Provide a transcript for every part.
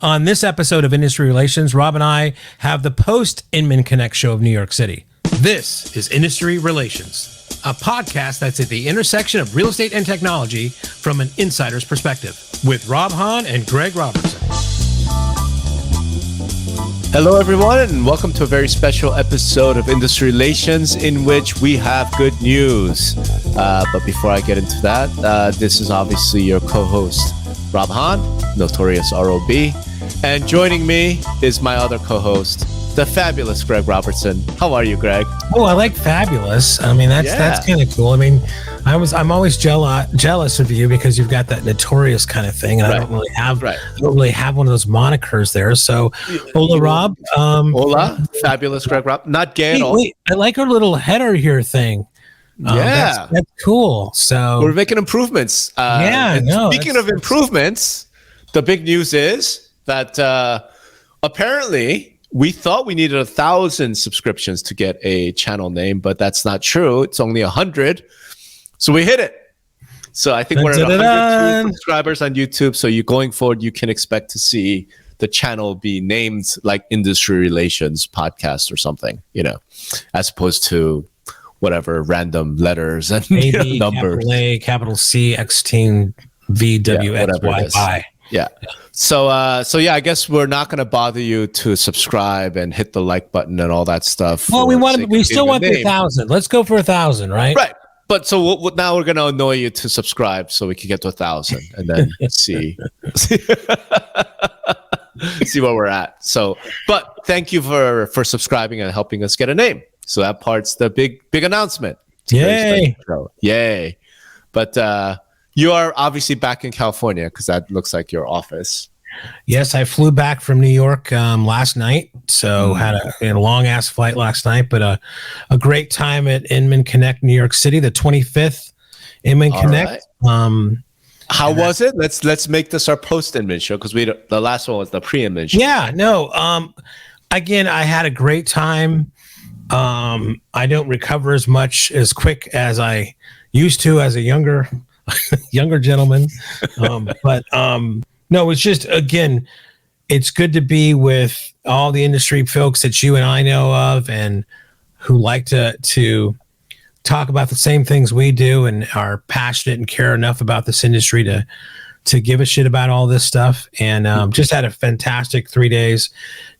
On this episode of Industry Relations, Rob and I have the post-Inman Connect show of New York City. This is Industry Relations, a podcast that's at the intersection of real estate and technology from an insider's perspective, with Rob Hahn and Greg Robertson. Hello, everyone, and welcome to a very special episode of Industry Relations in which we have good news. But before I get into that, this is obviously your co-host, Rob Hahn, Notorious ROB. And joining me is my other co-host, the fabulous Greg Robertson. How are you, Greg? Oh, I like fabulous. I mean, that's kind of cool. I mean, I'm always jealous of you because you've got that notorious kind of thing, and I don't really have one of those monikers there. So, hola, Rob. Hola, fabulous Greg Rob. Not gay at all. Wait, I like our little header here thing. That's cool. So we're making improvements. Speaking of improvements, the big news is that apparently we thought we needed 1,000 subscriptions to get a channel name, but that's not true. It's only 100. So we hit it. So I think we're at 102 subscribers on YouTube. So going forward, you can expect to see the channel be named like Industry Relations Podcast or something, as opposed to whatever random letters and numbers. Capital A, capital C, X-Teen, V, W, X, Y, Y. Yeah. So I guess we're not going to bother you to subscribe and hit the like button and all that stuff. Well, we still want the 1,000. Let's go for 1,000, right? Right. But so now we're going to annoy you to subscribe so we can get to 1,000 and then see where we're at. So, but thank you for subscribing and helping us get a name. So that part's the big announcement. Yay. Yay. But you are obviously back in California because that looks like your office. Yes, I flew back from New York last night. So had a long-ass flight last night, but a great time at Inman Connect New York City, the 25th Inman Connect. Right. How was it? Let's make this our post-Inman show because the last one was the pre-Inman show. Yeah, no. Again, I had a great time. I don't recover as quick as I used to as a younger gentleman. No, it's just, again, it's good to be with all the industry folks that you and I know of and who like to talk about the same things we do and are passionate and care enough about this industry to give a shit about all this stuff. And just had a fantastic 3 days.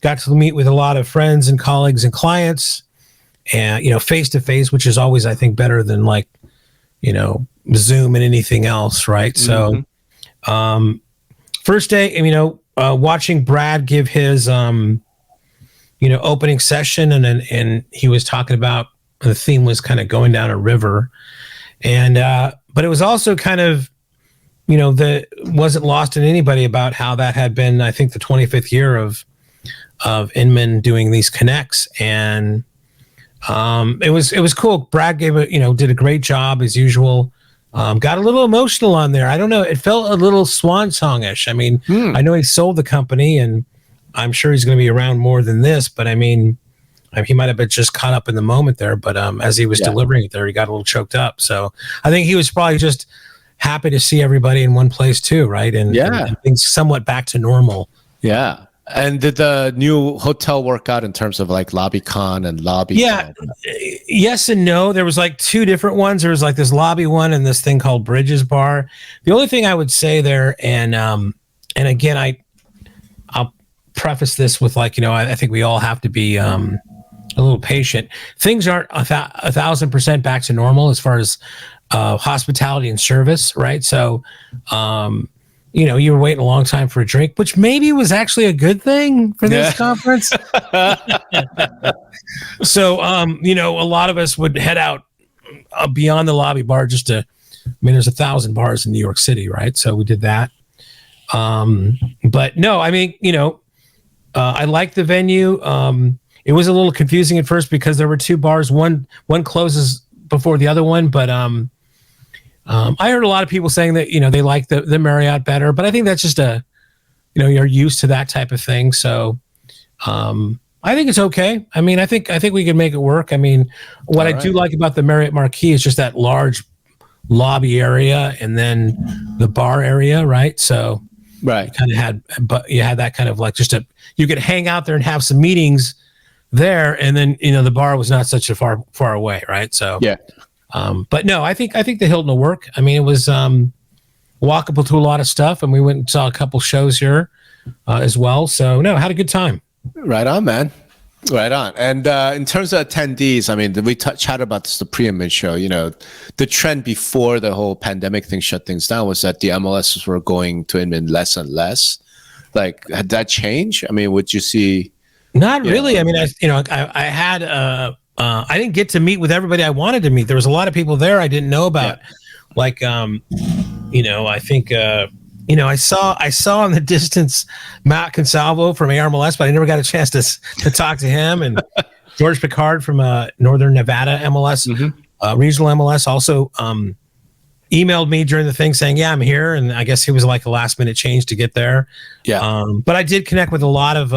Got to meet with a lot of friends and colleagues and clients and, face to face, which is always, I think, better than Zoom and anything else. Right. So, first day, watching Brad give his, opening session and he was talking about the theme was kind of going down a river. And, but it was also kind of, wasn't lost in anybody about how that had been, I think, the 25th year of Inman doing these connects. And it was cool. Brad did a great job as usual. Got a little emotional on there. I don't know. It felt a little swan song-ish. I mean, I know he sold the company and I'm sure he's going to be around more than this, but I mean, he might have been just caught up in the moment there, but as he was delivering it there, he got a little choked up. So I think he was probably just happy to see everybody in one place too, right? And things somewhat back to normal. Yeah. And did the new hotel work out in terms of like LobbyCon and Lobby? Yeah, yes and no. There was like two different ones. There was like this lobby one and this thing called Bridges Bar. The only thing I would say there, and again, I'll preface this with I think we all have to be a little patient. Things aren't 1,000% back to normal as far as hospitality and service, right? So, you were waiting a long time for a drink, which maybe was actually a good thing for this conference. So, a lot of us would head out beyond the lobby bar there's 1,000 bars in New York City, right? So we did that. But no, I mean, I liked the venue. It was a little confusing at first because there were two bars. One closes before the other one, but I heard a lot of people saying that they like the Marriott better, but I think that's just you're used to that type of thing. So I think it's okay. I mean, I think we can make it work. I mean, what I do like about the Marriott Marquis is just that large lobby area and then the bar area, right? So Right. You kind of had, but you had that kind of like you could hang out there and have some meetings there, and then the bar was not such a far away, right? So yeah. But no, I think the Hilton will work. I mean, it was walkable to a lot of stuff, and we went and saw a couple shows here as well. So no, had a good time. Right on, man. Right on. And in terms of attendees, I mean, we chatted about this the pre-Inman show. The trend before the whole pandemic thing shut things down was that the MLSs were going to Inman less and less. Like, had that changed? I mean, would you see? Not really. I mean, I had I didn't get to meet with everybody I wanted to meet. There was a lot of people there I didn't know about. Yeah. Like, I think. I saw in the distance Matt Consalvo from ARMLS, but I never got a chance to talk to him. And George Picard from Northern Nevada MLS, regional MLS, also emailed me during the thing saying, "Yeah, I'm here." And I guess he was like a last minute change to get there. Yeah. But I did connect with a lot of,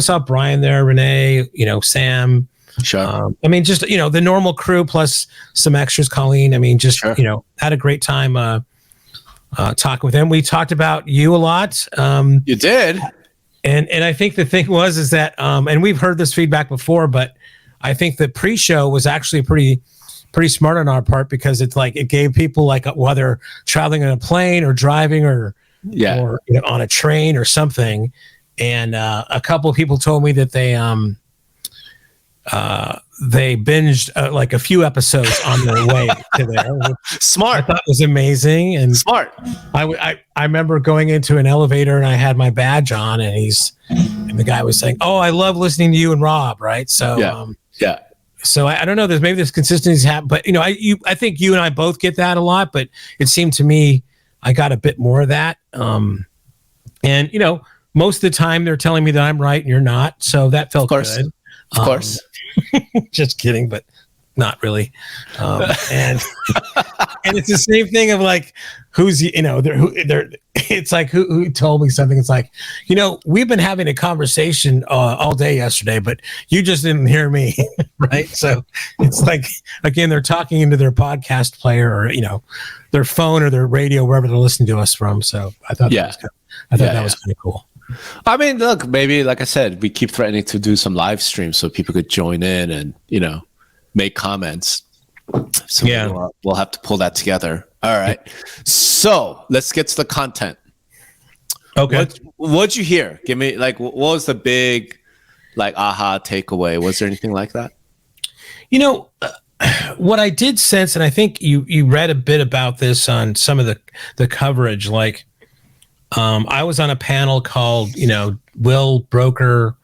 saw Brian there, Renee, Sam. Sure. I mean, just the normal crew plus some extras. Colleen. I mean, just had a great time. Talking with him. We talked about you a lot. You did. And I think the thing is that, and we've heard this feedback before, but I think the pre-show was actually pretty smart on our part, because it's like, it gave people, like, whether traveling on a plane or driving or on a train or something. And a couple of people told me that they binged like a few episodes on their way to there. Smart. I thought was amazing and smart. I remember going into an elevator and I had my badge on, and the guy was saying, "Oh, I love listening to you and Rob." Right. So So I don't know. There's maybe this consistency happen, but I think you and I both get that a lot. But it seemed to me I got a bit more of that. And most of the time they're telling me that I'm right and you're not. So that felt good. Of course. Just kidding, but not really. And it's the same thing of like, it's like who told me something. It's like, we've been having a conversation all day yesterday, but you just didn't hear me. Right. So it's like, again, they're talking into their podcast player or, their phone or their radio, wherever they're listening to us from. So I thought that was kind of cool. I mean, look, maybe, like I said, we keep threatening to do some live streams so people could join in and, make comments. So we'll have to pull that together. All right. So let's get to the content. Okay. What'd you hear? Give me, like, what was the big, like, aha takeaway? Was there anything like that? What I did sense, and I think you read a bit about this on some of the coverage, like, I was on a panel called, Will Broker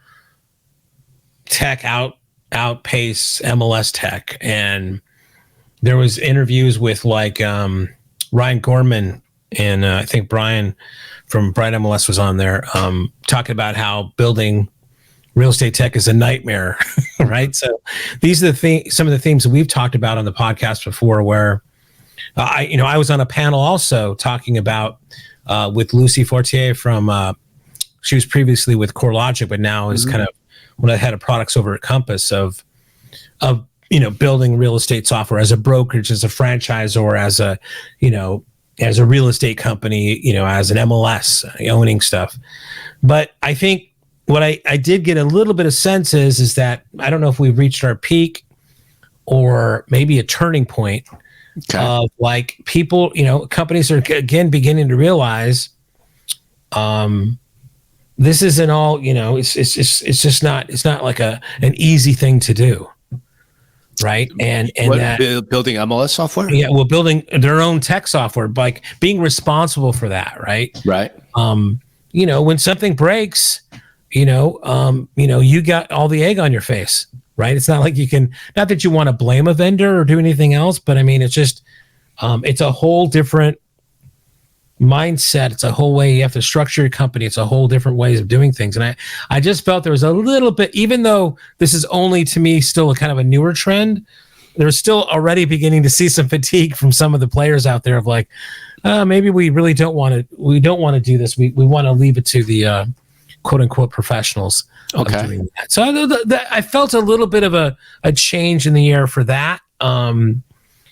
Tech Outpace MLS Tech? And there was interviews with like Ryan Gorman, and I think Brian from Bright MLS was on there, talking about how building real estate tech is a nightmare, right? So these are some of the themes that we've talked about on the podcast before, where I was on a panel also talking about with Lucy Fortier from, she was previously with CoreLogic, but now is kind of one of the head of products over at Compass of building real estate software as a brokerage, as a franchisor, as a real estate company, as an MLS owning stuff. But I think what I did get a little bit of sense is that I don't know if we've reached our peak or maybe a turning point. Of like people, companies are again beginning to realize this isn't all, it's just not, it's not like an easy thing to do. Right. And building MLS software. Yeah. Well, building their own tech software, like being responsible for that. Right. Right. When something breaks, you got all the egg on your face. Right. It's not like not that you want to blame a vendor or do anything else, but I mean, it's just, it's a whole different mindset. It's a whole way you have to structure your company. It's a whole different ways of doing things. And I just felt there was a little bit, even though this is only to me still a kind of a newer trend, there's still already beginning to see some fatigue from some of the players out there of like, maybe we really don't want to do this. We want to leave it to the quote unquote professionals. Okay. So I felt a little bit of a change in the air for that.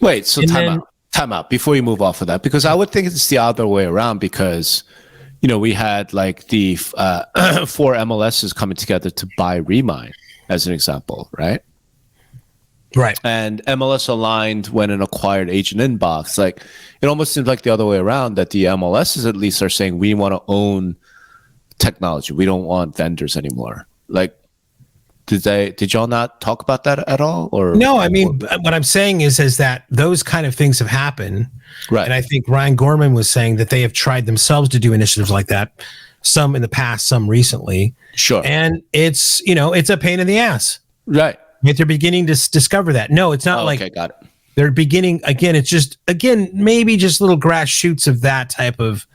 Wait, so time out before you move off of that, because I would think it's the other way around, because we had like the 4 MLSs coming together to buy Remine as an example, right? Right. And MLS aligned when an acquired Agent Inbox. Like, it almost seems like the other way around, that the MLSs at least are saying we want to own technology. We don't want vendors anymore. Like, did y'all not talk about that at all? Or no, I mean, what I'm saying is that those kind of things have happened. Right. And I think Ryan Gorman was saying that they have tried themselves to do initiatives like that, some in the past, some recently. Sure. And it's, it's a pain in the ass. Right. They're beginning to discover that. No, it's not okay, got it. They're beginning, again, it's just, maybe just little grass shoots of that type of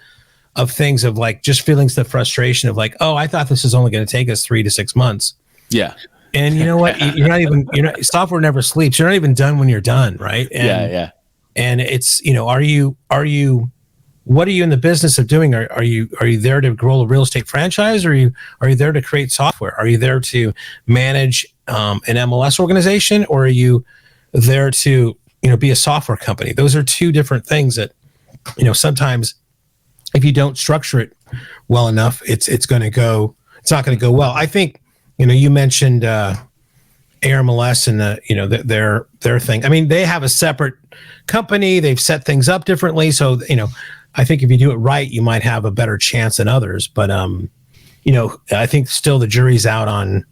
things, of like just feelings, the frustration of like, oh, I thought this was only going to take us 3 to 6 months. Yeah. And you know what? Software never sleeps. You're not even done when you're done. Right. And, yeah. And it's, what are you in the business of doing? Are you there to grow a real estate franchise? Or are you there to create software? Are you there to manage an MLS organization? Or are you there to, be a software company? Those are two different things that, sometimes if you don't structure it well enough, it's not going to go well. I think, you mentioned AirMLS and their thing. I mean, they have a separate company. They've set things up differently. So, I think if you do it right, you might have a better chance than others. But, I think still the jury's out on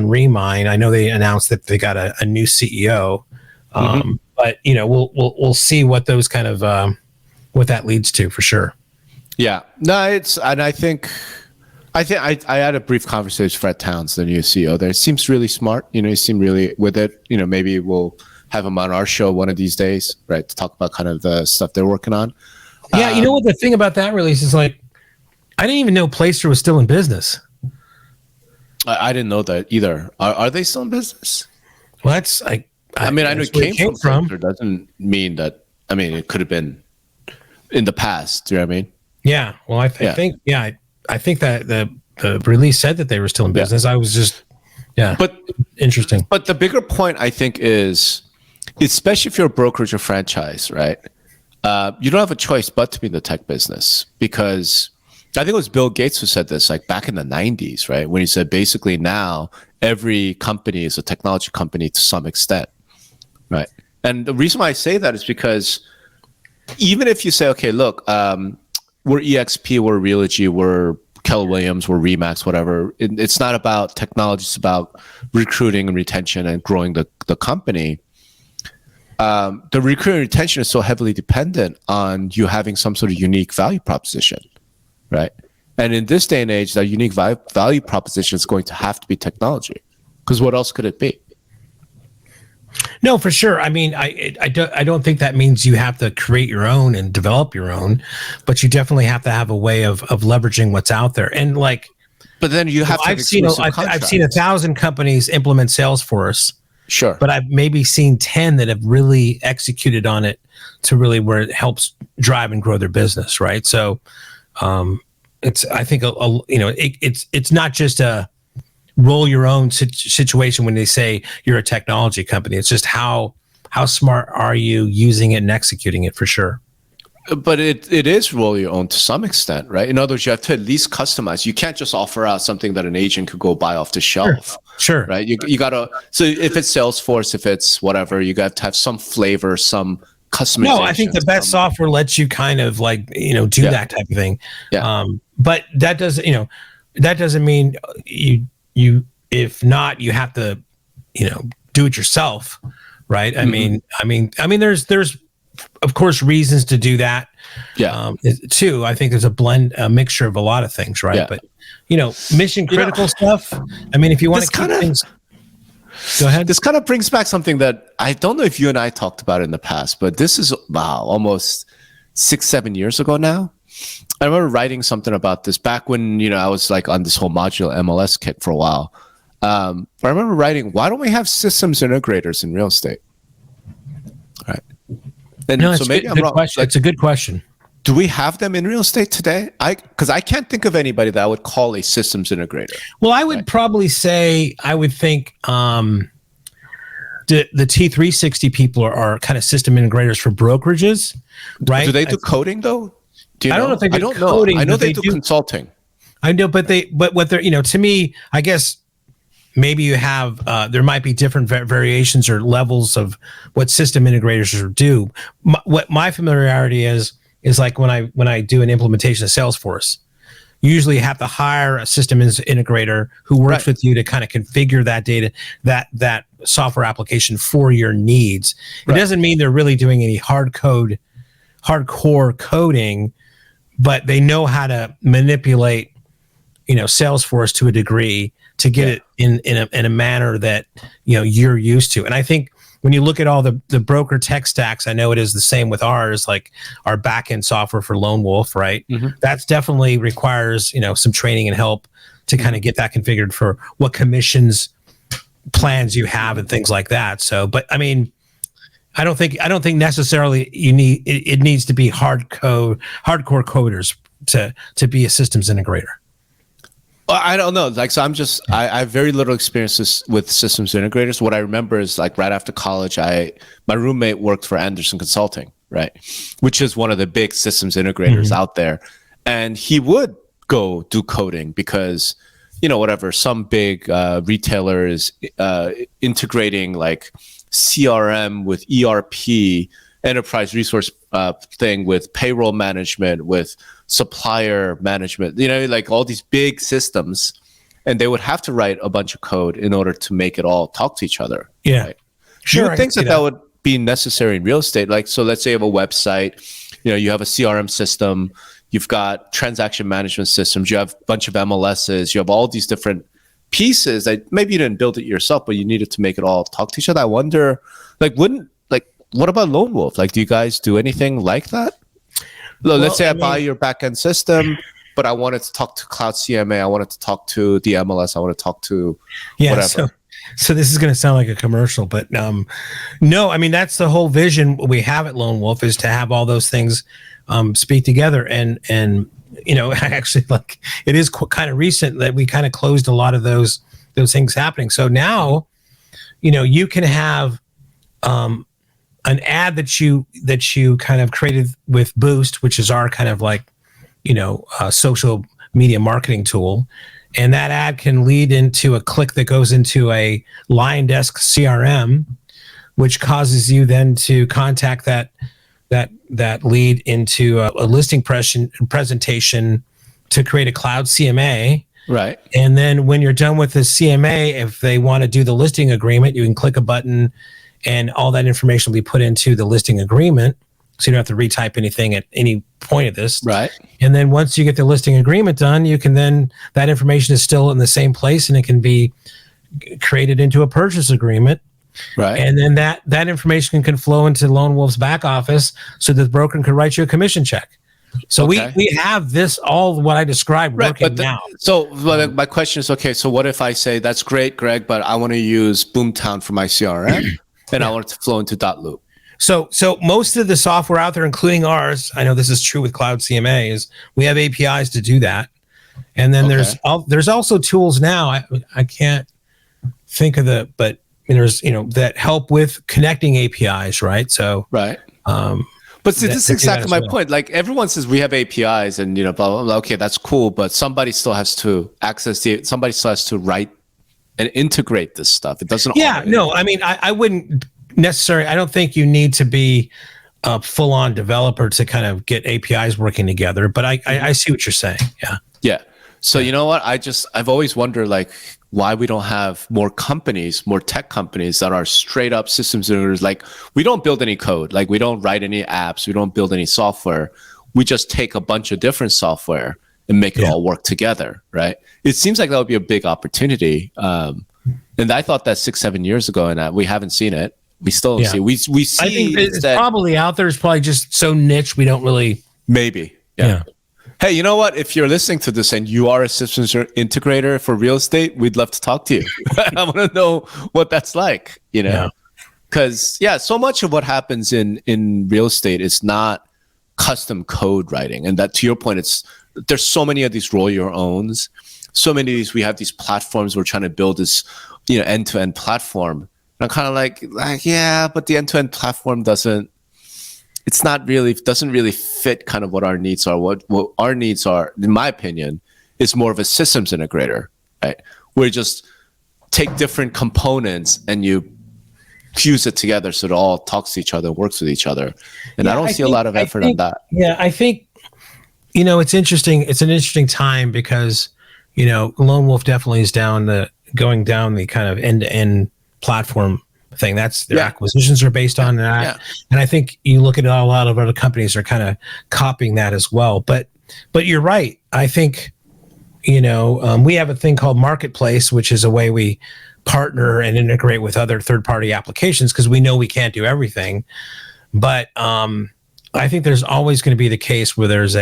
Remine. I know they announced that they got a new CEO. But, we'll see what those kind of, what that leads to for sure. Yeah. No, and I think I had a brief conversation with Fred Towns, the new CEO there. It seems really smart. He seemed really with it. Maybe we'll have him on our show one of these days, right, to talk about kind of the stuff they're working on. Yeah, what the thing about that release is, like, I didn't even know Playster was still in business. I didn't know that either. Are they still in business? Well, that's I know it came from. Playster doesn't mean that. I mean, it could have been in the past. Do you know what I mean? Yeah. Well, I think that the release said that they were still in business. I was just, but interesting. But the bigger point, I think, is, especially if you're a brokerage or franchise, right? You don't have a choice but to be in the tech business, because I think it was Bill Gates who said this, like back in the 90s, right? When he said basically now every company is a technology company to some extent, right? And the reason why I say that is because even if you say, okay, look, we're EXP, we're Realogy, we're Keller Williams, we're Remax, whatever. It's not about technology. It's about recruiting and retention and growing the company. The recruiting and retention is so heavily dependent on you having some sort of unique value proposition, right? And in this day and age, that unique value proposition is going to have to be technology, because what else could it be? No, for sure. I mean, I don't think that means you have to create your own and develop your own, but you definitely have to have a way of leveraging what's out there. And like, but then you have to. I've seen 1,000 companies implement Salesforce. Sure. But I've maybe seen 10 that have really executed on it to really where it helps drive and grow their business, right? So, it's, I think it's not just a roll your own situation when they say you're a technology company. It's just how smart are you using it and executing it, for sure. But it is roll your own to some extent, right? In other words, you have to at least customize. You can't just offer out something that an agent could go buy off the shelf. Sure. Right? You gotta, so if it's Salesforce, if it's whatever, you got to have some flavor, some customization. No, I think the best software lets you kind of like, do that type of thing. Yeah. But that doesn't mean you if not, you have to, do it yourself. Right. I mean, there's of course reasons to do that. Yeah. Too. I think there's a mixture of a lot of things. Right. Yeah. But, mission critical stuff. I mean, if you want to keep things. Go ahead. This kind of brings back something that I don't know if you and I talked about in the past, but this is, almost 6-7 years ago now. I remember writing something about this back when, I was like on this whole modular MLS kick for a while. But I remember writing, why don't we have systems integrators in real estate? Right. And no, so maybe I'm wrong. Like, it's a good question. Do we have them in real estate today? Because I can't think of anybody that I would call a systems integrator. Well, I would probably say, I would think the T360 people are kind of system integrators for brokerages, right? Do they do coding though? Do you know? I don't know if they do I don't coding. know. I know they do consulting. I know, but what they're, to me, I guess maybe you have, there might be different variations or levels of what system integrators do. What my familiarity is like when I do an implementation of Salesforce, you usually have to hire a system integrator who works with you to kind of configure that data, that software application for your needs. It doesn't mean they're really doing any hardcore coding, but they know how to manipulate, Salesforce to a degree to get it in a manner that, you're used to. And I think when you look at all the broker tech stacks, I know it is the same with ours, like our backend software for Lone Wolf, right? Mm-hmm. That's definitely requires, some training and help to kind of get that configured for what commissions plans you have and things like that. So, but I mean, I don't think necessarily it needs to be hardcore coders to be a systems integrator. Well, I don't know. Like, so I have very little experiences with systems integrators. What I remember is like right after college, my roommate worked for Anderson Consulting, right? Which is one of the big systems integrators out there. And he would go do coding because, whatever, some big retailer is integrating like CRM with ERP, enterprise resource thing with payroll management, with supplier management, like all these big systems, and they would have to write a bunch of code in order to make it all talk to each other. Yeah. Right? Sure. You would think that would be necessary in real estate. Like, so let's say you have a website, you have a CRM system, you've got transaction management systems, you have a bunch of MLSs, you have all these different pieces that maybe you didn't build it yourself, but you needed to make it all talk to each other. I wonder, what about Lone Wolf? Like, do you guys do anything like that? Let's say I buy your backend system, but I wanted to talk to Cloud CMA. I wanted to talk to the MLS. I want to talk to whatever. So this is going to sound like a commercial, but no, I mean, that's the whole vision we have at Lone Wolf, is to have all those things speak together. And actually, like, it is kind of recent that we kind of closed a lot of those things happening. So now, you can have an ad that you kind of created with Boost, which is our kind of like, social media marketing tool. And that ad can lead into a click that goes into a LionDesk CRM, which causes you then to contact that lead into a listing presentation to create a Cloud CMA. Right. And then when you're done with the CMA, if they want to do the listing agreement, you can click a button and all that information will be put into the listing agreement. So you don't have to retype anything at any point of this. Right. And then once you get the listing agreement done, that information is still in the same place and it can be created into a purchase agreement. Right. And then that information can flow into Lone Wolf's back office so that the broker can write you a commission check. So we have this, all what I described, working now. So my question is, okay, so what if I say, that's great, Greg, but I want to use Boomtown for my CRM and I want it to flow into .loop? So most of the software out there, including ours, I know this is true with Cloud CMA, is we have APIs to do that. And then there's also tools now. I can't think of but there's that help with connecting APIs, right? So right. But see, this is exactly my point. Like, everyone says we have APIs and blah blah blah. Okay, that's cool, but somebody still has to somebody still has to write and integrate this stuff. It doesn't. Yeah, no, I mean, I wouldn't necessarily. I don't think you need to be a full-on developer to kind of get APIs working together. But I see what you're saying. Yeah. Yeah. So you know what? I've always wondered, like, why we don't have more tech companies that are straight up systems integrators. Like, we don't build any code. Like, we don't write any apps. We don't build any software. We just take a bunch of different software and make it all work together, right? It seems like that would be a big opportunity. And I thought that 6-7 years ago, and we haven't seen it. We still don't see it. We see. I think it's probably out there. It's probably just so niche we don't really. Maybe. Yeah. Hey, you know what? If you're listening to this and you are a systems integrator for real estate, we'd love to talk to you. I want to know what that's like, because so much of what happens in real estate is not custom code writing. And that, to your point, there's so many of these roll your owns. So many of these, we have these platforms. We're trying to build this, end-to-end platform. And I'm kind of like, yeah, but the end-to-end platform doesn't it's not really, doesn't really fit kind of what our needs are. What our needs are, in my opinion, is more of a systems integrator, right? Where you just take different components and you fuse it together so it all talks to each other, works with each other. And I don't see a lot of effort on that. Yeah, I think, it's interesting. It's an interesting time because, Lone Wolf definitely is going down the kind of end-to-end platform thing. That's their acquisitions are based on that. Yeah. And I think you look at a lot of other companies are kind of copying that as well. But you're right. I think, we have a thing called Marketplace, which is a way we partner and integrate with other third-party applications because we know we can't do everything. But I think there's always going to be the case where there's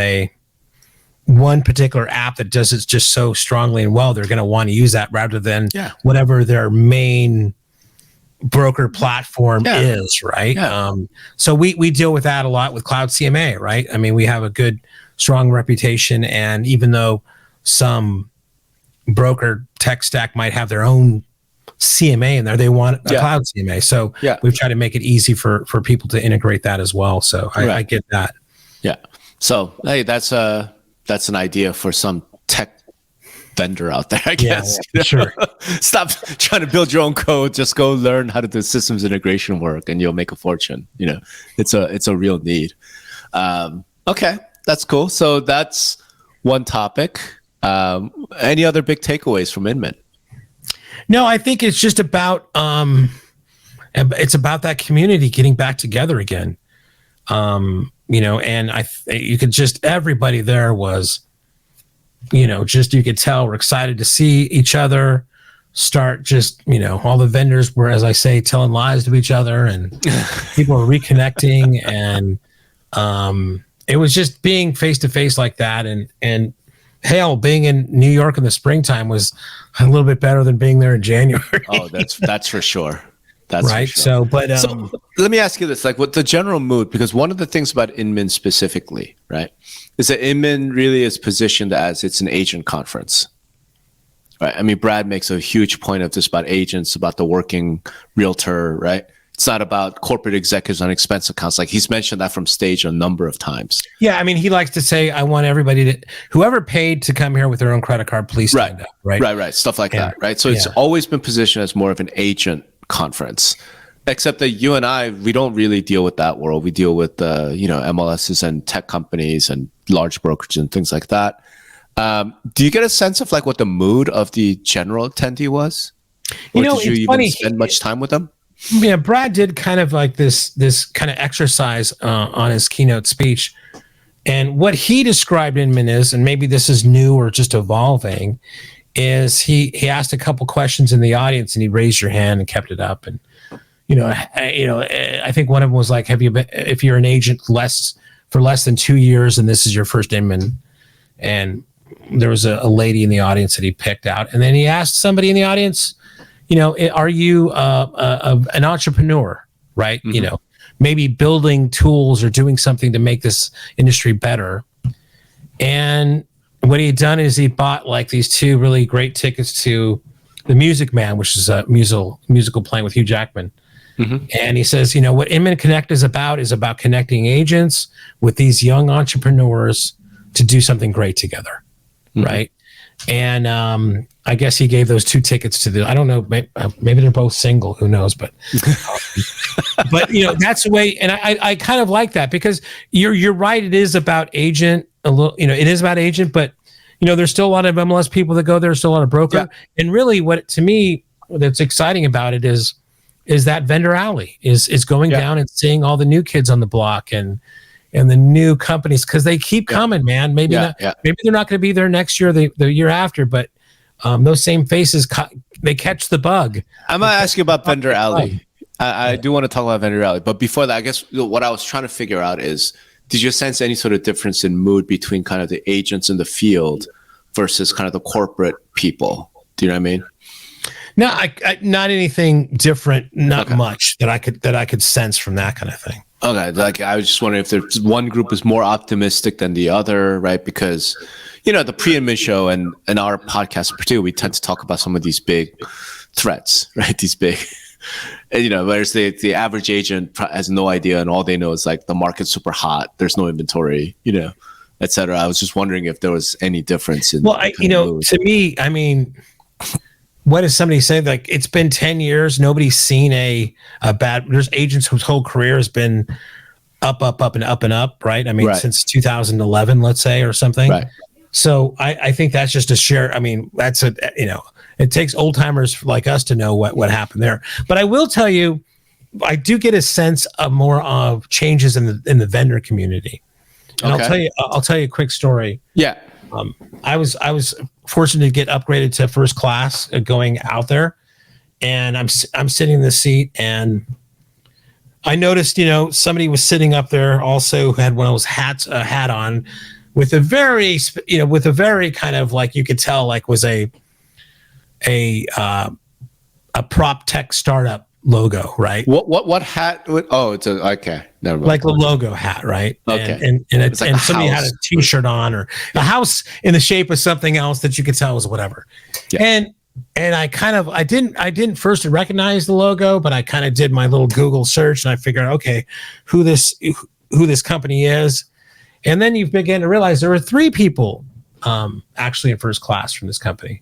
one particular app that does it just so strongly and well, they're going to want to use that rather than whatever their main broker platform is, right? Yeah. So we deal with that a lot with Cloud CMA, right? I mean, we have a good, strong reputation, and even though some broker tech stack might have their own CMA in there, they want a Cloud CMA. So we've tried to make it easy for people to integrate that as well. So I get that. Yeah. So hey, that's an idea for some tech vendor out there, I guess. Yeah, sure. Stop trying to build your own code. Just go learn how to do systems integration work, and you'll make a fortune. It's a real need. Okay, that's cool. So that's one topic. Any other big takeaways from Inman? No, I think it's just about it's about that community getting back together again. And you could just, everybody there was, just, you could tell we're excited to see each other, start just, all the vendors were, as I say, telling lies to each other, and people were reconnecting, and it was just being face to face like that. And hell, being in New York in the springtime was a little bit better than being there in January. Oh, that's for sure. That's right. For sure. So let me ask you this, like, what the general mood, because one of the things about Inman specifically, right, is that Inman really is positioned as it's an agent conference. Right. I mean, Brad makes a huge point of this about agents, about the working realtor, right? It's not about corporate executives on expense accounts. Like, he's mentioned that from stage a number of times. Yeah. I mean, he likes to say, I want everybody to, whoever paid to come here with their own credit card, please stand up. Right. Stuff like that. Right. So it's always been positioned as more of an agent conference, except that you and I, we don't really deal with that world. We deal with MLSs and tech companies and large brokerages and things like that. Do you get a sense of like what the mood of the general attendee was? Or did you even spend much time with them? Yeah, Brad did kind of like this kind of exercise on his keynote speech. And what he described Inman is, and maybe this is new or just evolving, is he asked a couple questions in the audience, and he raised your hand and kept it up. And I think one of them was like, have you been, if you're an agent for less than 2 years and this is your first Inman? And there was a lady in the audience that he picked out, and then he asked somebody in the audience, are you an entrepreneur, right? Mm-hmm. Maybe building tools or doing something to make this industry better. And what he had done is he bought like these 2 really great tickets to The Music Man, which is a musical playing with Hugh Jackman. Mm-hmm. And he says, what Inman Connect is about connecting agents with these young entrepreneurs to do something great together, mm-hmm. right? And I guess he gave those 2 tickets to I don't know, maybe they're both single, who knows? But that's the way. And I kind of like that, because you're right. It is about agent a little. It is about agent, but there's still a lot of MLS people that go there. Still a lot of broker. Yeah. And really, to me, that's exciting about it is that vendor alley is going down and seeing all the new kids on the block and the new companies, because they keep coming, man. Maybe maybe they're not going to be there next year, the year after, but those same faces, they catch the bug. I'm going to ask you about vendor alley. I do want to talk about vendor alley, but before that, I guess what I was trying to figure out is, did you sense any sort of difference in mood between kind of the agents in the field versus kind of the corporate people? Do you know what I mean? No, I not anything different, not much that I could sense from that kind of thing. Okay, like I was just wondering if there's one group is more optimistic than the other, right? Because, the pre-Inman show and our podcast in particular, we tend to talk about some of these big threats, right? These big And, whereas the average agent has no idea, and all they know is like the market's super hot. There's no inventory, et cetera. I was just wondering if there was any difference in. Well, to me, I mean, what does somebody say? Like, it's been 10 years. Nobody's seen a bad. There's agents whose whole career has been up, and up and up, right? I mean, since 2011, let's say, or something. Right. So I think that's just a share. I mean, that's it takes old timers like us to know what happened there. But I will tell you, I do get a sense of more of changes in the vendor community. And I'll tell you a quick story. Yeah. I was fortunate to get upgraded to first class going out there, and I'm sitting in the seat, and I noticed somebody was sitting up there also who had one of those hat on with a very kind of, like, you could tell, like, was a prop tech startup logo, right? What hat? It's okay. Never mind. Like the logo hat, right? Okay. And somebody had a T-shirt on, or a house in the shape of something else that you could tell was whatever. Yeah. And I didn't first recognize the logo, but I kind of did my little Google search, and I figured, okay, who this company is. And then you begin to realize there were 3 people actually in first class from this company.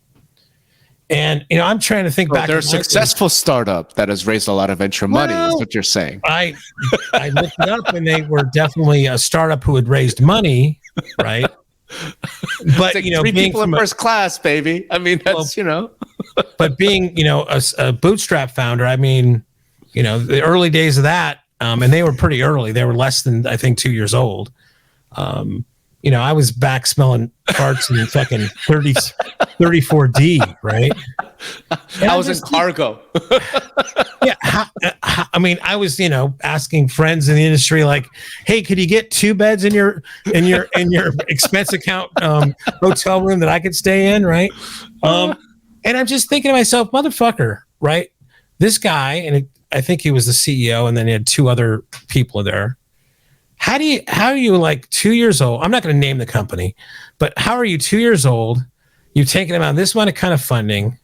And I'm trying to think back. They're a successful startup that has raised a lot of venture money. Is what you're saying? I looked it up, and they were definitely a startup who had raised money, right? But like 3 people in first class, baby. I mean, that's But being a bootstrap founder, I mean, the early days of that, and they were pretty early. They were less than, I think, 2 years old. I was back smelling farts in fucking 34D, right? And I was in cargo. Yeah. I mean, I was, asking friends in the industry, like, hey, could you get 2 beds in your expense account hotel room that I could stay in, right? And I'm just thinking to myself, motherfucker, right? This guy, and I think he was the CEO, and then he had 2 other people there. How are you like 2 years old? I'm not going to name the company, but how are you 2 years old? You've taken them out this amount of kind of funding,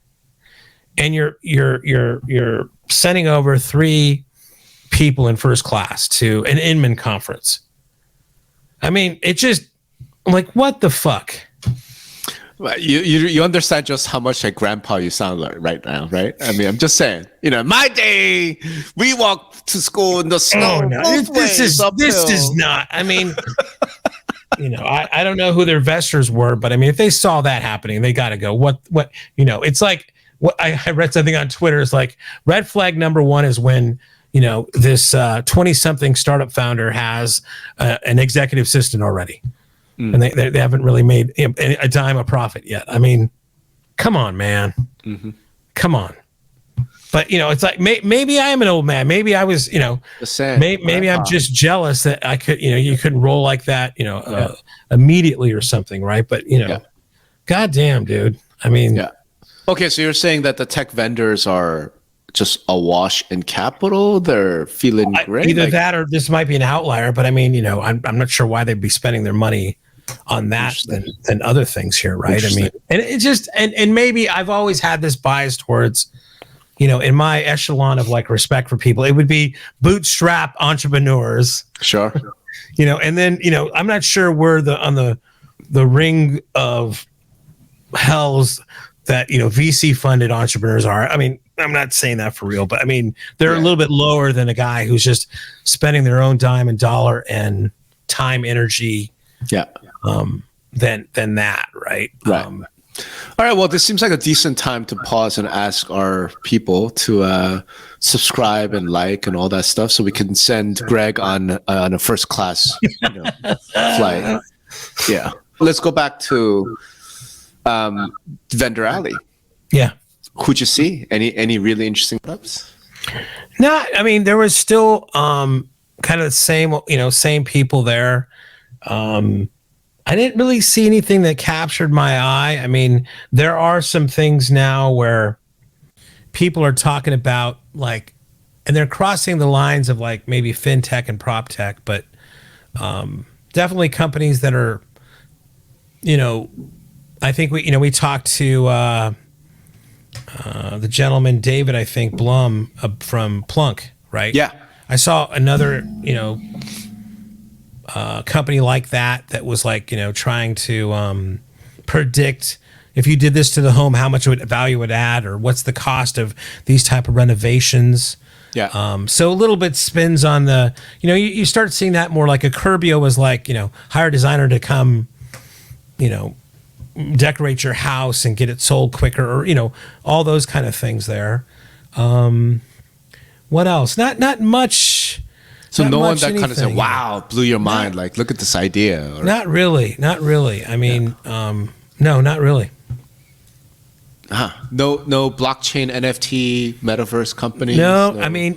and you're sending over 3 people in first class to an Inman conference. I mean, it just, like, what the fuck? You understand just how much like grandpa you sound like right now, right? I mean, I'm just saying, my day, we walked to school in the snow. Oh, no. This is not, I mean, I don't know who their investors were, but I mean, if they saw that happening, they got to go, what, it's like, what I read something on Twitter. It's like, red flag number 1 is when, this 20-something startup founder has an executive assistant already. And they haven't really made a dime of profit yet. I mean, come on, man. Mm-hmm. Come on. But, it's like, maybe I am an old man. Maybe I was, maybe I'm just jealous that I could, you couldn't roll like that, immediately or something, right? But, goddamn, dude. I mean. Yeah. Okay, so you're saying that the tech vendors are just awash in capital? They're feeling great? Either that, or this might be an outlier, but I mean, I'm not sure why they'd be spending their money on that than other things here, right? I mean, and it just, and maybe I've always had this bias towards, in my echelon of like respect for people, it would be bootstrap entrepreneurs. Sure. And then, I'm not sure where on the ring of hells that, VC funded entrepreneurs are. I mean, I'm not saying that for real, but I mean, they're a little bit lower than a guy who's just spending their own dime and dollar and time, energy. Yeah. Than that, right? Right. All right. Well, this seems like a decent time to pause and ask our people to subscribe and like and all that stuff, so we can send Greg on a first class flight. Yeah. Let's go back to Vendor Alley. Yeah. Who'd you see? Any really interesting clubs? No, I mean, there was still kind of the same people there. I didn't really see anything that captured my eye. I mean, there are some things now where people are talking about, like, and they're crossing the lines of like maybe fintech and prop tech, but definitely companies that are, I think we talked to the gentleman David, I think Blum from Plunk, right? Yeah. I saw another, company like that was like, trying to predict if you did this to the home, how much value it would add, or what's the cost of these type of renovations. Yeah. So a little bit spins on the, you start seeing that more like a Curbio was like, hire a designer to come, decorate your house and get it sold quicker, or, all those kind of things there. What else? Not much. So no one that kind of said, wow, blew your mind. Like, look at this idea. Or... Not really. I mean, no, not really. No blockchain NFT metaverse companies. No, I mean,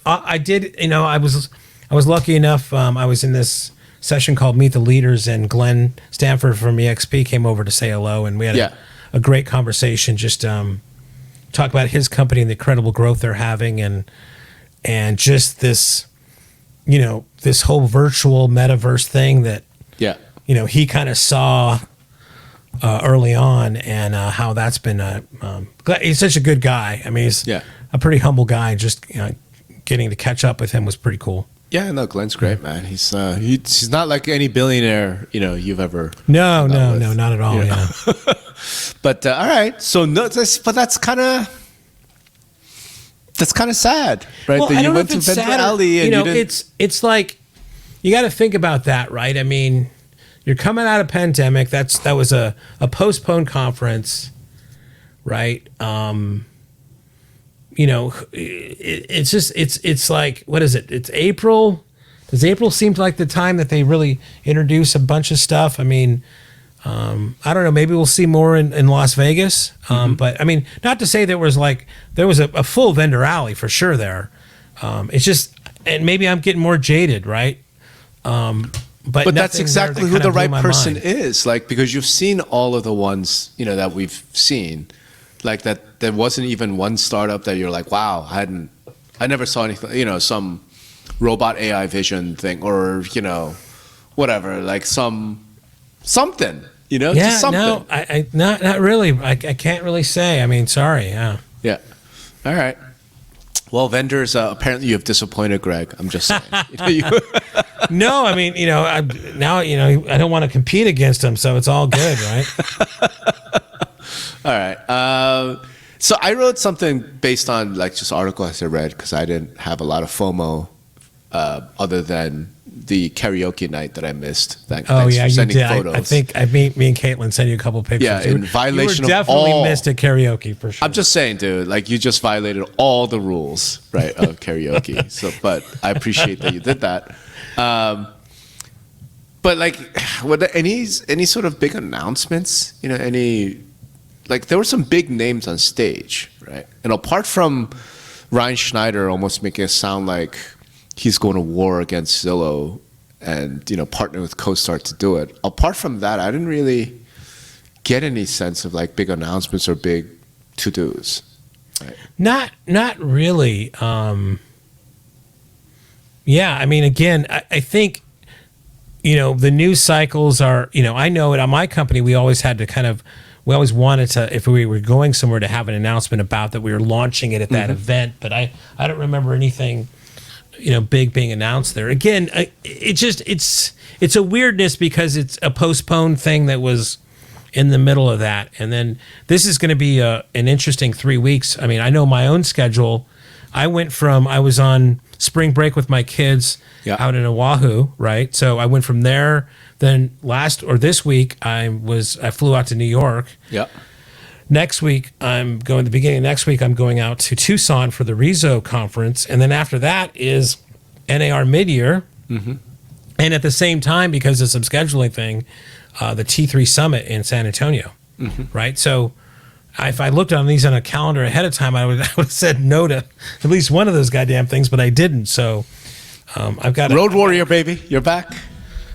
I did. I was lucky enough. I was in this session called Meet the Leaders, and Glenn Stanford from EXP came over to say hello, and we had a great conversation. Just talk about his company and the incredible growth they're having, and just this, this whole virtual metaverse thing that he kind of saw early on, and how that's been he's such a good guy. I mean, he's a pretty humble guy. Just getting to catch up with him was pretty cool. Yeah, no, Glenn's great, man. He's not like any billionaire you've ever no, not at all. Yeah. But all right, so but that's kind of sad, right? Well, that I don't you know went if it's to Venture sad Alley and you didn't... it's like you got to think about that, right? I mean, you're coming out of pandemic. That was a postponed conference, right? It's just it's like, what is it? It's April. Does April seem like the time that they really introduce a bunch of stuff? I mean, I don't know. Maybe we'll see more in Las Vegas. But I mean, not to say there was a full vendor alley for sure there. It's just, and maybe I'm getting more jaded, right? But that's exactly who the right person is, like, because you've seen all of the ones that we've seen, like that. There wasn't even one startup that you're like, wow, I never saw anything, some robot AI vision thing, or whatever, like something, just something. No, I not really. I can't really say. I mean, sorry. Yeah. All right. Well, vendors, apparently you have disappointed Greg. I'm just saying. No, I mean, I don't want to compete against him, so it's all good, right? All right. So I wrote something based on like just articles I read, because I didn't have a lot of FOMO other than the karaoke night that I missed. Thanks for sending photos. I think me and Caitlin sent you a couple pictures. Yeah, in violation you of all. Definitely missed a karaoke for sure. I'm just saying, dude. Like, you just violated all the rules, right, of karaoke. So, but I appreciate that you did that. But like, were there any sort of big announcements? There were some big names on stage, right? And apart from Ryan Schneider almost making it sound like he's going to war against Zillow and, partner with CoStar to do it. Apart from that, I didn't really get any sense of like big announcements or big to-dos. Right? Not really. Yeah, I mean, again, I think, the news cycles are, I know at my company, we always had to we always wanted to, if we were going somewhere, to have an announcement about that we were launching it at that event. But I don't remember anything, big being announced there. Again, it's a weirdness because it's a postponed thing that was in the middle of that. And then this is going to be an interesting 3 weeks. I mean, I know my own schedule. I was on spring break with my kids out in Oahu, right? So I went from there. Then this week I flew out to New York. Yeah. Next week I'm going out to Tucson for the Rezo conference, and then after that is NAR midyear. Mm-hmm. And at the same time, because of some scheduling thing, the T3 Summit in San Antonio, right? So if I looked on these on a calendar ahead of time, I would have said no to at least one of those goddamn things, but I didn't. So I've got Road Warrior, baby, you're back.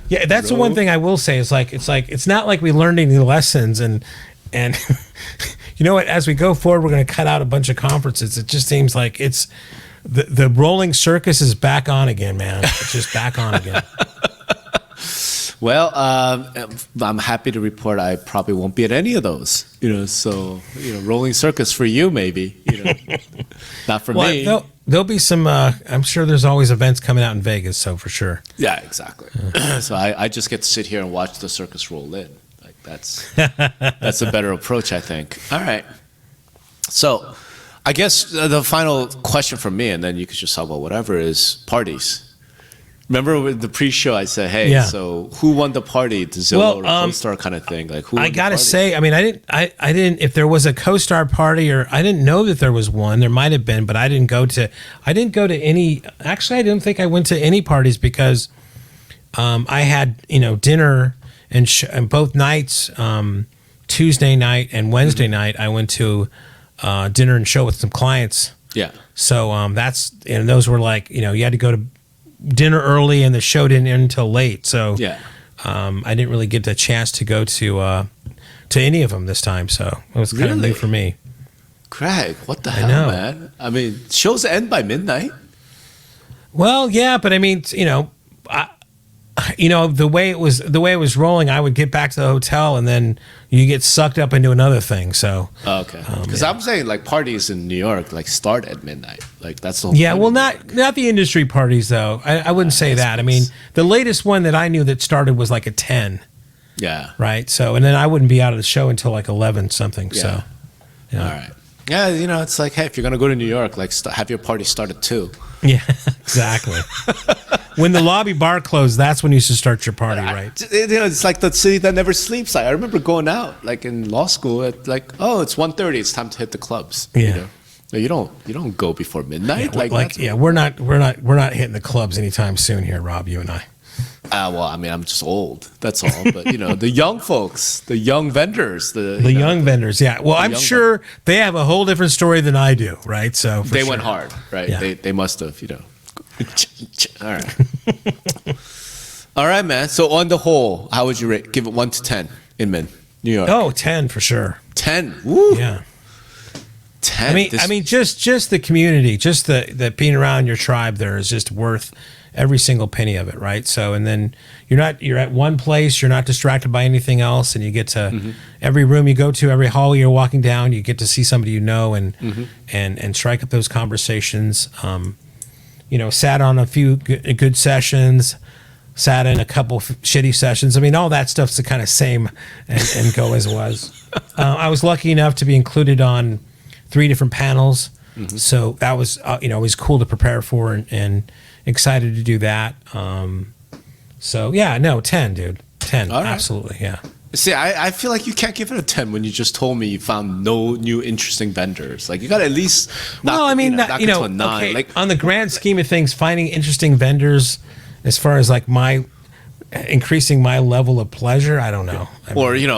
Yeah, that's the one thing I will say is it's not like we learned any lessons, and you know what? As we go forward, we're going to cut out a bunch of conferences. It just seems like it's the rolling circus is back on again, man. It's just back on again. Well, I'm happy to report I probably won't be at any of those. So rolling circus for you, maybe. Not for me. There'll be some. I'm sure there's always events coming out in Vegas, so for sure. Yeah, exactly. So I just get to sit here and watch the circus roll in. Like that's a better approach, I think. All right. So, I guess the final question from me, and then you could just talk about whatever, is parties. Remember with the pre-show, I said, "Hey, so who won the party? The Zillow or CoStar kind of thing? Like who?" I gotta say, I mean, I didn't. If there was a CoStar party, or I didn't know that there was one. There might have been, but I didn't go to any. Actually, I didn't think I went to any parties because I had dinner and both nights, Tuesday night and Wednesday night, I went to dinner and show with some clients. Yeah. So those were like you had to go to dinner early and the show didn't end until late, so I didn't really get the chance to go to any of them this time, so it was kind of new for me. Craig, what the hell, man? I mean, shows end by midnight. Well, yeah, but I mean, the way it was rolling, I would get back to the hotel and then you get sucked up into another thing. So okay, because I'm saying like parties in New York like start at midnight, like that's the whole. Yeah, well, not the industry parties though. I wouldn't say that. I mean, the latest one that I knew that started was like at 10. Yeah. Right. So and then I wouldn't be out of the show until like 11 something. Yeah. So. Yeah. All right. Yeah, it's like, hey, if you're gonna go to New York, like have your party start at 2. Yeah, exactly. When the lobby bar closed, that's when you should start your party, right? It's like the city that never sleeps. I remember going out, like in law school, at like, oh, it's 1:30, it's time to hit the clubs. Yeah, you don't go before midnight. We're not hitting the clubs anytime soon here, Rob. You and I. Well, I mean, I'm just old. That's all. But the young folks, the young vendors, the young vendors. Yeah. Well, I'm sure they have a whole different story than I do, right? So they went hard, right? Yeah. They must have, All right. All right, man. So on the whole, how would you rate? Give it 1 to 10, Inman, New York. Oh, 10 for sure. 10. Woo. Yeah. 10. I mean, just the community, just the being around your tribe there is just worth every single penny of it, right? So, and then you're at one place, you're not distracted by anything else, and you get to every room you go to, every hallway you're walking down, you get to see somebody and strike up those conversations. Sat on a few good sessions, sat in a couple shitty sessions. I mean, all that stuff's the kind of same and go as it was. I was lucky enough to be included on 3 different panels, so that was it was cool to prepare for and excited to do that. 10, dude. 10, right. Absolutely, yeah. See, I feel like you can't give it a 10 when you just told me you found no new interesting vendors. Like you got to at least knock it to a 9. Okay, like on the grand scheme of things, finding interesting vendors as far as like increasing my level of pleasure, I don't know.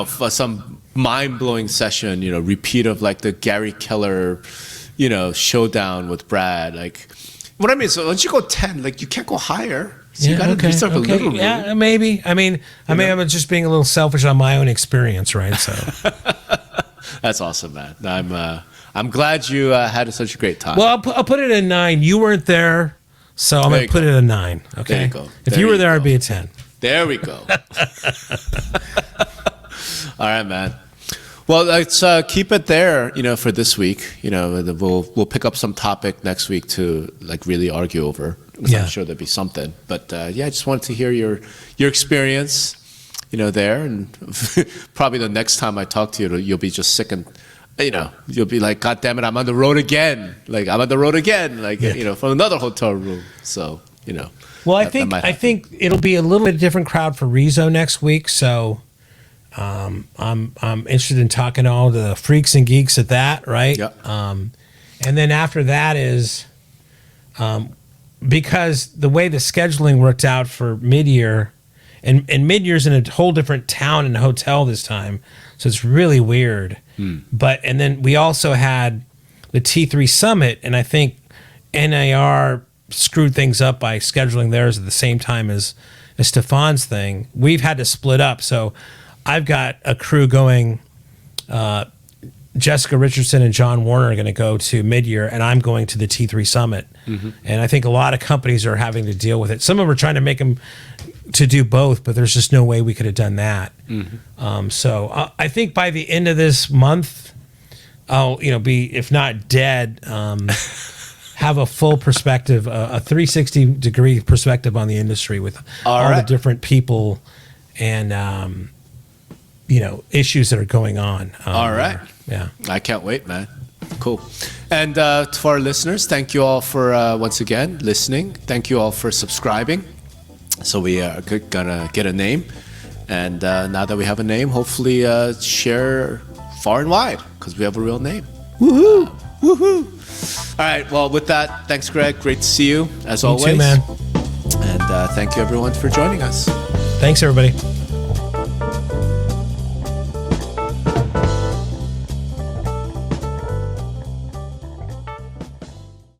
For some mind-blowing session, repeat of like the Gary Keller, showdown with Brad. Like what I mean, so once you go 10, like you can't go higher. So you got to do something a little bit. Yeah, maybe. I mean, I'm just being a little selfish on my own experience, right? So that's awesome, man. I'm glad you had such a great time. Well, I'll put it at 9. You weren't there, so I'm going to put it at 9. Okay. There you go. If you were there, I'd be a 10. There we go. All right, man. Well, let's keep it there, for this week. We'll pick up some topic next week to like really argue over. I'm sure there'll be something. But I just wanted to hear your experience, there. And probably the next time I talk to you, you'll be just sick and, you'll be like, God damn it, I'm on the road again. Like, from another hotel room. So, Well, I think it'll be a little bit different crowd for Rezo next week. So I'm interested in talking to all the freaks and geeks at that, right? Yeah. And then after that is because the way the scheduling worked out for mid-year, and mid-year's in a whole different town and hotel this time, so it's really weird. And then we also had the T3 Summit, and I think NAR screwed things up by scheduling theirs at the same time as Stefan's thing. We've had to split up, so I've got a crew going. Jessica Richardson and John Warner are going to go to mid-year, and I'm going to the T3 Summit. And I think a lot of companies are having to deal with it. Some of them are trying to make them to do both, but there's just no way we could have done that. So I think by the end of this month, I'll be, if not dead, have a full perspective, a 360-degree perspective on the industry with all the different people and issues that are going on. All right. Yeah. I can't wait, man. Cool. And to our listeners, thank you all for once again listening. Thank you all for subscribing. So we are gonna get a name, and now that we have a name, hopefully share far and wide because we have a real name. Woohoo! Woohoo! All right. Well, with that, thanks, Greg. Great to see you as always. You too, man. And thank you, everyone, for joining us. Thanks, everybody.